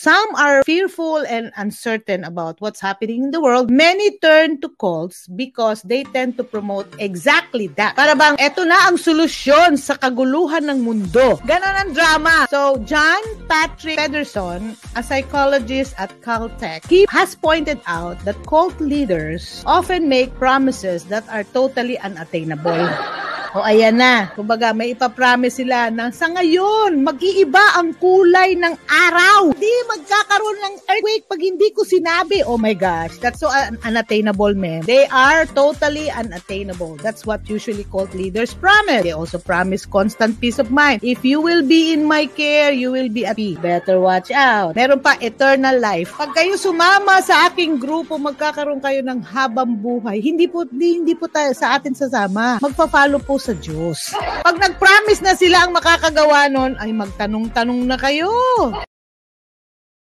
some are fearful and uncertain about what's happening in the world, many turn to cults because they tend to promote exactly that. Para bang, eto na ang solusyon sa kaguluhan ng mundo. Ganon ang drama. So, John Patrick Pedersen, a psychologist at Caltech, he has pointed out that cult leaders often make promises that are totally unattainable. O ayan na, kumbaga may ipapromise sila na sa ngayon, mag-iiba ang kulay ng araw. Hindi magkakaroon ng earthquake pag hindi ko sinabi. Oh my gosh, that's so unattainable, man. They are totally unattainable. That's what usually cult leaders promise. They also promise constant peace of mind. If you will be in my care, you will be at peace. Better watch out. Meron pa eternal life. Pag kayo sumama sa aking grupo, magkakaroon kayo ng habang buhay. Hindi po tayo sa atin sasama. Magpa-follow po sa Diyos. Pag nag-promise na sila ang makakagawa nun, ay magtanong-tanong na kayo.